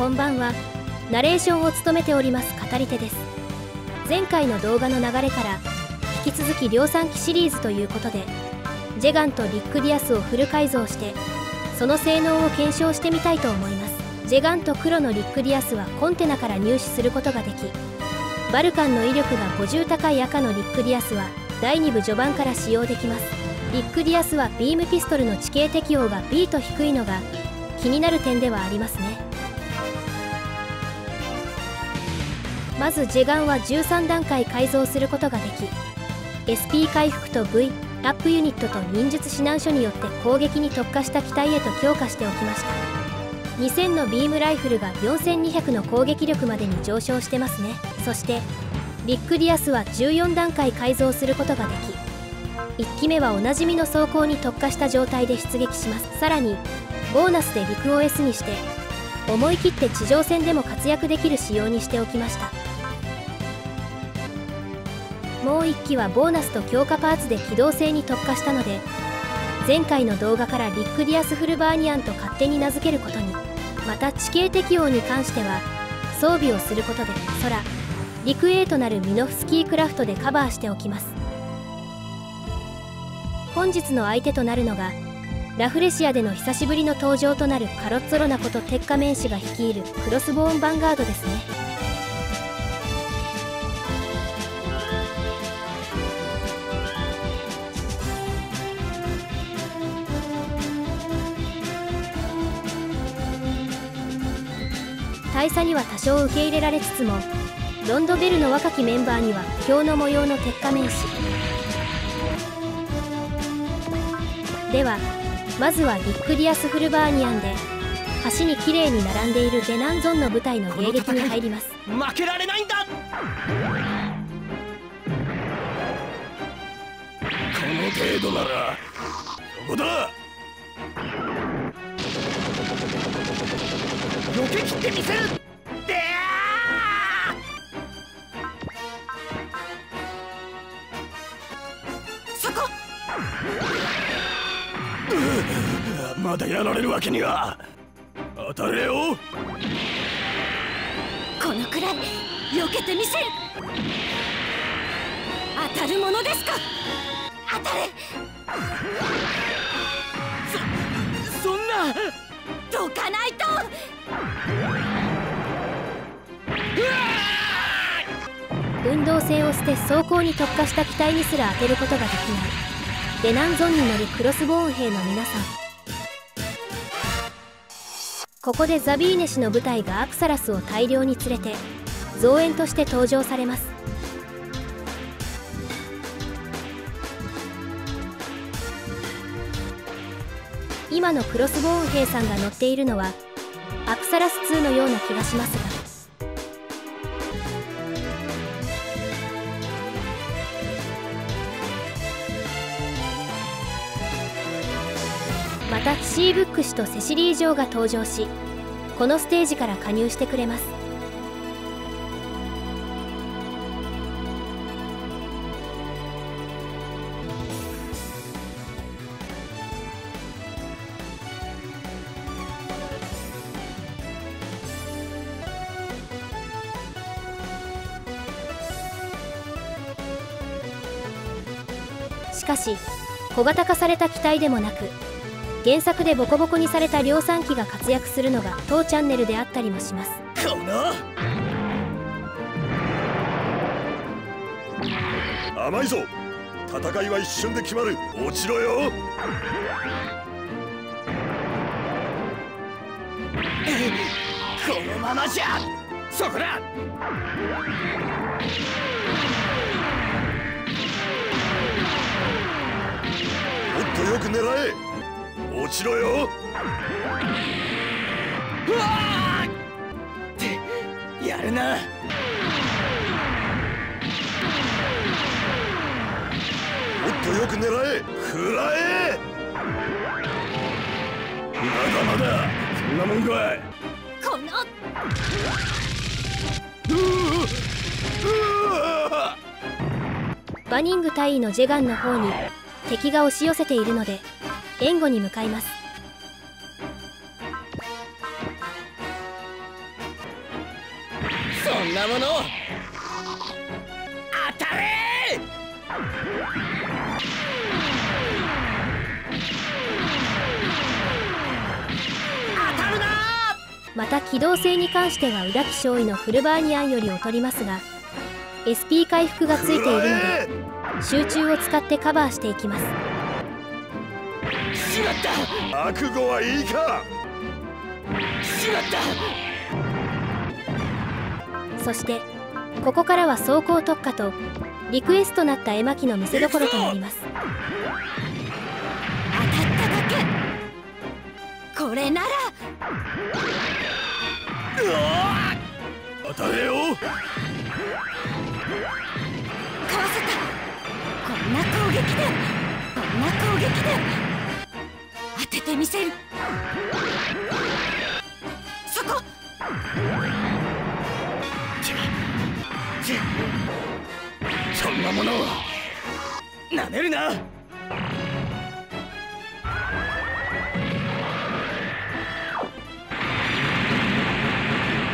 こんばんは。ナレーションを務めております語り手です。前回の動画の流れから引き続き量産機シリーズということで、ジェガンとリック・ディアスをフル改造してその性能を検証してみたいと思います。ジェガンと黒のリック・ディアスはコンテナから入手することができ、バルカンの威力が50高い赤のリック・ディアスは第2部序盤から使用できます。リック・ディアスはビームピストルの地形適応が B と低いのが気になる点ではありますね。まずジェガンは13段階改造することができ、 SP 回復と V アップユニットと忍術指南書によって攻撃に特化した機体へと強化しておきました。2000のビームライフルが4200の攻撃力までに上昇してますね。そしてリック・ディアスは14段階改造することができ、1機目はおなじみの装甲に特化した状態で出撃します。さらにボーナスで陸 OS にして思い切って地上戦でも活躍できる仕様にしておきました。もう1機はボーナスと強化パーツで機動性に特化したので、前回の動画からリック・ディアス・フルバーニアンと勝手に名付けることに。また地形適応に関しては装備をすることで空陸 A となるミノフスキークラフトでカバーしておきます。本日の相手となるのがラフレシアでの久しぶりの登場となるカロッツォロナこと鉄仮面師が率いるクロスボーンヴァンガードですね。大佐には多少受け入れられつつも、ロンドベルの若きメンバーには不況の模様の鉄仮面師では、まずはリック・ディアス・フルバーニアンで橋にきれいに並んでいるデナンゾンの部隊の迎撃に入ります。負けられないんだ。この程度ならここだ。避け切ってみせる。であそこ。まだやられるわけには。当たれよ。このくらい避けてみせる。当たるものですか。当たれ。そんな。どかないと。運動性を捨て装甲に特化した機体にすら当てることができないデナンゾンに乗るクロスボーン兵の皆さん。ここでザビーネ氏の部隊がアクサラスを大量に連れて増援として登場されます。今のクロスボーン兵さんが乗っているのはアクサラス2のような気がしますが、またシーブック氏とセシリー・ジョーが登場し、このステージから加入してくれます。しかし小型化された機体でもなく、原作でボコボコにされた量産機が活躍するのが当チャンネルであったりもします。この甘いぞ。戦いは一瞬で決まる。落ちろよ。このままじゃ。そこだ。もっとよく狙え。落ちろよ。うわーってやるな。もっとよく狙え。食らえ。まだまだ。そんなもんかい。このバニング大尉のジェガンの方に敵が押し寄せているので援護に向かいます。そんなもの当たれ。当たるな。また機動性に関しては浦木少尉のフルバーニアンより劣りますが SP 回復がついているので集中を使ってカバーしていきます。しまった。覚悟はいいか。しまった。そしてここからは走行特化とリクエストとなった絵巻の見せ所となります。当たっただけ。これなら当たれよ。かわせた。こんな攻撃でこんな攻撃で当ててみせる。そこ。そんなものをなめるな。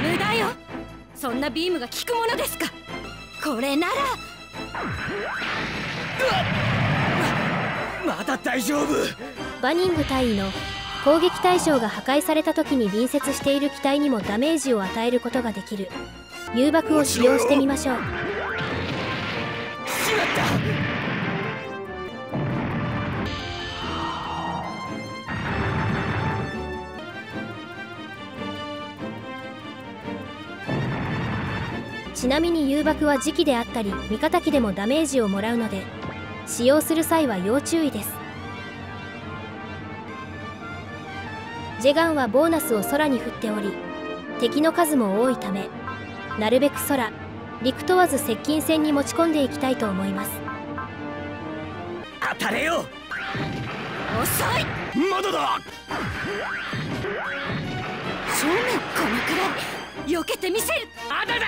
無駄よ。そんなビームが効くものですか。これならまだ大丈夫。バニング大尉の攻撃対象が破壊された時に隣接している機体にもダメージを与えることができる誘爆を使用してみましょう。しまった。ちなみに誘爆は磁気であったり味方機でもダメージをもらうので使用する際は要注意です。ジェガンはボーナスを空に振っており敵の数も多いためなるべく空陸問わず接近戦に持ち込んでいきたいと思います。当たれよ。遅い。まだだ。正面このくらい避けてみせる。あだだ。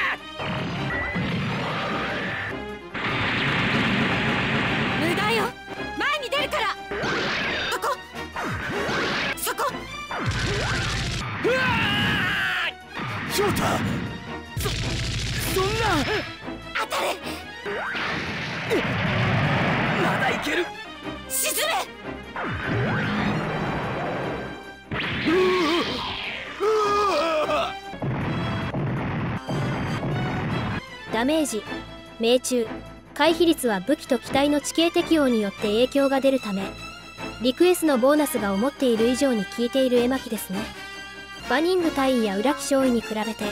無駄よ。前に出るから。そこそこ。うわー。翔太。そんな。当たれ。まだいける。沈め。ダメージ、命中、回避率は武器と機体の地形適用によって影響が出るためリクエスのボーナスが思っている以上に効いている絵巻ですね。バニング大尉や浦木少尉に比べて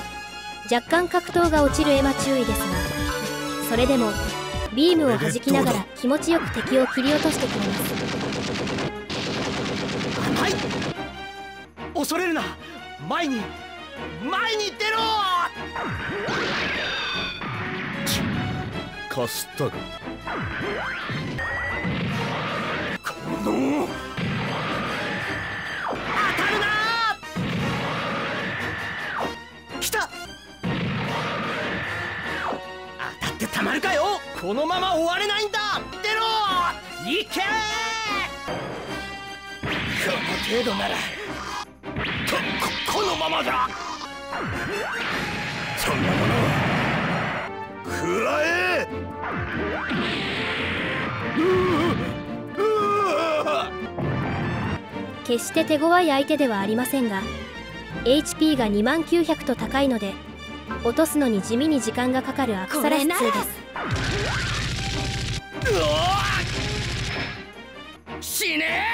若干格闘が落ちる絵馬注意ですがそれでもビームを弾きながら気持ちよく敵を切り落としてくれます。はい。恐れるな。前に出ろ。かすったがこの当たるな。来た。当たってたまるかよ。このまま終われないんだ。出ろ。行け。この程度ならこのままだ。そんなもの食らえ。決して手強い相手ではありませんが HP が20900と高いので落とすのに地味に時間がかかるアクサラス2です。死ね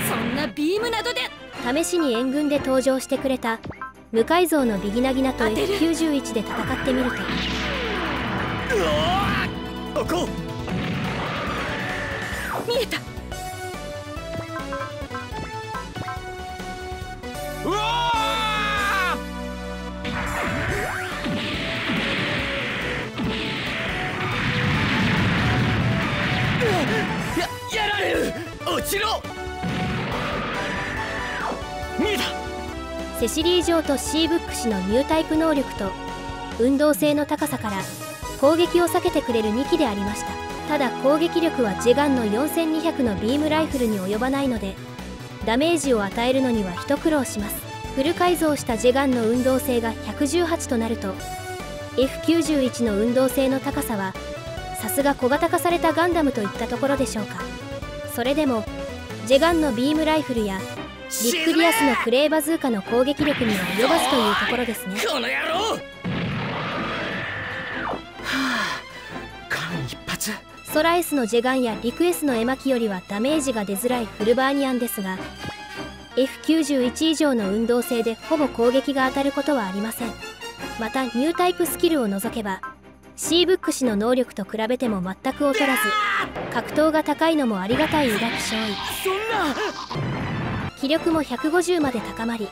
ー。そんなビームなどで。試しに援軍で登場してくれた無改造のビギナギナと F91 で戦ってみるとここ見えた。うわやられる。落ちろ。見えた。セシリー城とシーブック氏のニュータイプ能力と運動性の高さから攻撃を避けてくれる2機でありました。ただ攻撃力はジェガンの4200のビームライフルに及ばないのでダメージを与えるのには一苦労します。フル改造したジェガンの運動性が118となると F91 の運動性の高さはさすが小型化されたガンダムといったところでしょうか。それでもジェガンのビームライフルやリックリアスのクレーバズーカの攻撃力には及ばずというところですね。この野郎。間一髪。ソラ S のジェガンやリク S のエマキよりはダメージが出づらいフルバーニアンですが F91 以上の運動性でほぼ攻撃が当たることはありません。またニュータイプスキルを除けばシーブック氏の能力と比べても全く劣らず格闘が高いのもありがたい裏木少尉。そんな。気力も150まで高まり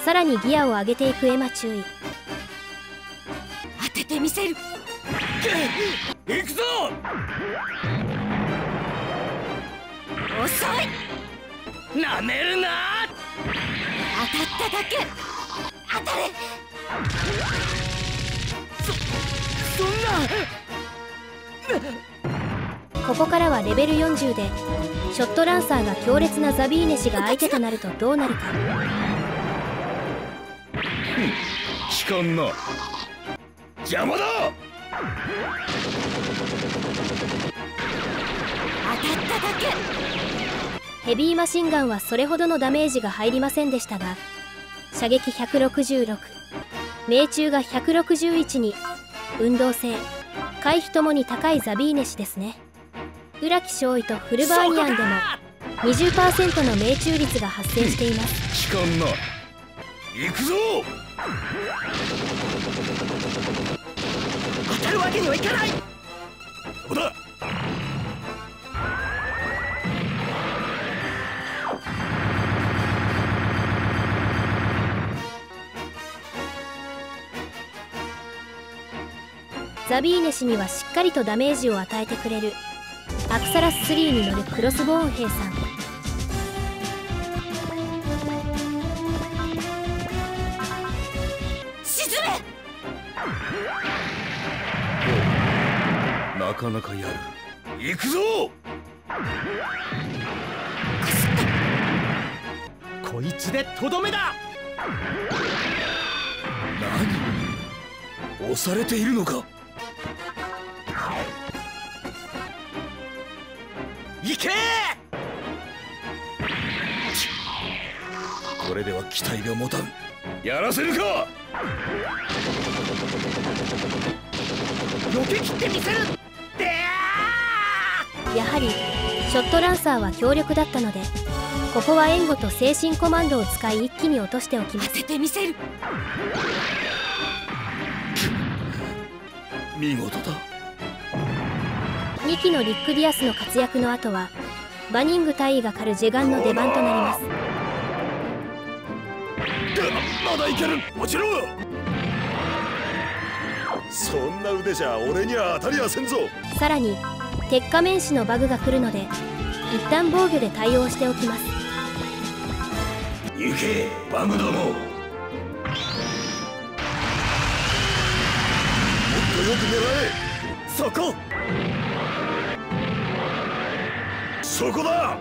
さらにギアを上げていくエマ注意。当ててみせる。行くぞ。遅い。なめるな。当たっただけ。当たれ。そんな。ここからはレベル40でショットランサーが強烈なザビーネ氏が相手となるとどうなるか。聞かんな。邪魔だ。当たっただけ。ヘビーマシンガンはそれほどのダメージが入りませんでしたが射撃166命中が161に運動性回避ともに高いザビーネ氏ですね。浦木少尉とフルバーニアンでも 20% の命中率が発生しています。聞かんな。行くぞ。当たるわけにはいかない。そうだ。ザビーネ氏にはしっかりとダメージを与えてくれるアクサラス3に乗るクロスボーン兵さん。沈め。なかなかやる。行くぞ。こいつでとどめだ。何？押されているのか。行け。これでは期待が持たん。やらせるか。避け切ってみせる。やはりショットランサーは強力だったのでここは援護と精神コマンドを使い一気に落としておきます。当ててみせる。見事だ。2機のリック・ディアスの活躍の後はバニング大尉が狩るジェガンの出番となります。まだいける。落ちろ。そんな腕じゃ俺には当たりはせんぞ。さらに鉄仮面師のバグが来るので一旦防御で対応しておきます。行けバグども。もっとよく狙え。そこ。そこだ。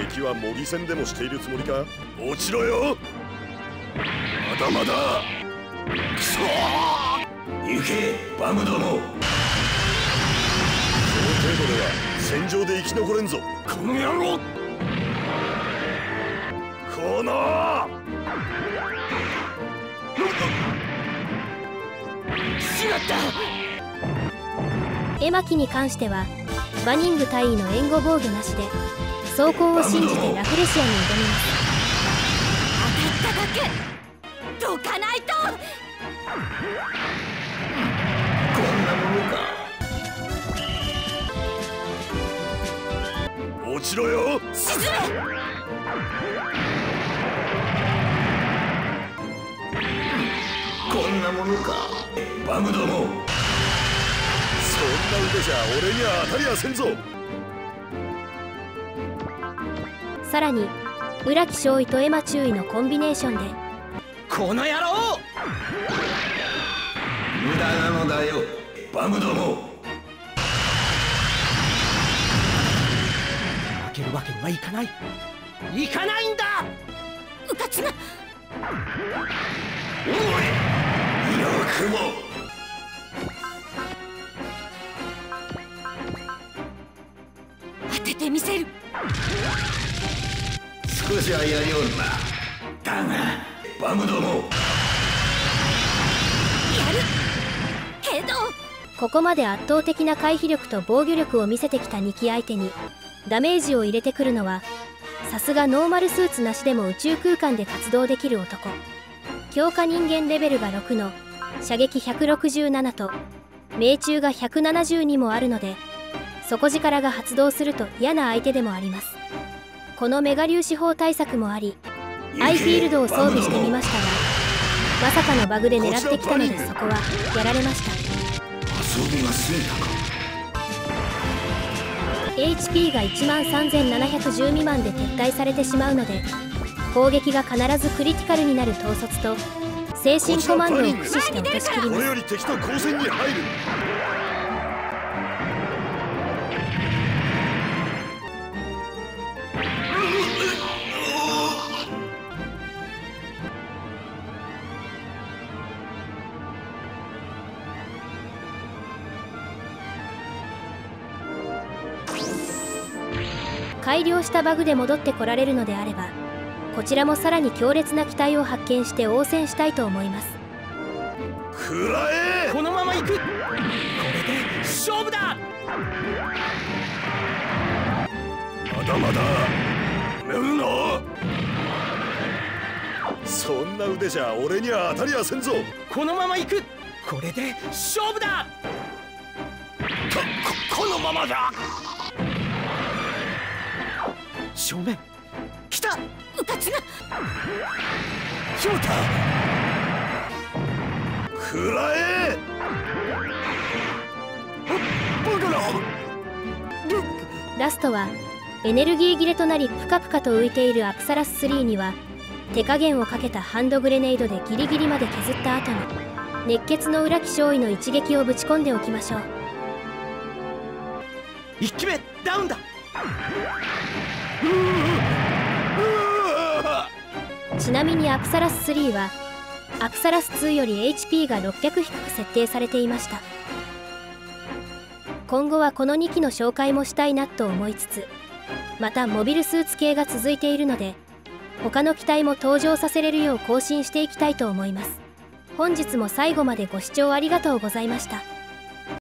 敵は模擬戦でもしているつもりか。落ちろよ。まだまだ。くそー。行けバグども。この程度では戦場で生き残れんぞ。この野郎。このしまった。エマキに関してはバニング大尉の援護防御なしで走行を信じてラフレシアに挑みます。当たっただけ。どかないと。こんなものか。落ちろよ。沈め。こんなものか。バグども。そんな腕じゃ俺には当たりはせんぞ。さらに浦木少尉とエマ注意のコンビネーションでこの野郎。無駄なのだよバグども。負けるわけにはいかない。いかないんだ。うかつな。おい、よくも。当ててみせる。少しはやりおるな。だがバムども。やるけど。ここまで圧倒的な回避力と防御力を見せてきた2機相手にダメージを入れてくるのは、さすがノーマルスーツなしでも宇宙空間で活動できる男。強化人間レベルが6の射撃167と命中が172もあるので、底力が発動すると嫌な相手でもあります。このメガ粒子砲対策もあり、アイフィールドを装備してみましたが、まさかのバグで狙ってきたので、そこはやられました。遊びが過ぎたか。 HP が13710未満で撤退されてしまうので、攻撃が必ずクリティカルになる統率と精神コマンドを駆使して落とし切ります。これより敵と交戦に入る。改良したバグで戻ってこられるのであれば、こちらもさらに強烈な機体を発見して応戦したいと思います。くらえ。このまま行く。これで勝負だ。まだまだ寝るな。そんな腕じゃ俺には当たりやせんぞ。このまま行く。これで勝負だ。このままだ。正面来た。うかつな。ひょうたくらえ。バカな。ラストはエネルギー切れとなりプカプカと浮いているアプサラス3には手加減をかけたハンドグレネードでギリギリまで削った後に熱血の裏木少尉の一撃をぶち込んでおきましょう。1機目ダウンだ。ちなみにアプサラス3はアプサラス2より HP が600低く設定されていました。今後はこの2機の紹介もしたいなと思いつつ、またモビルスーツ系が続いているので他の機体も登場させれるよう更新していきたいと思います。本日も最後までご視聴ありがとうございました。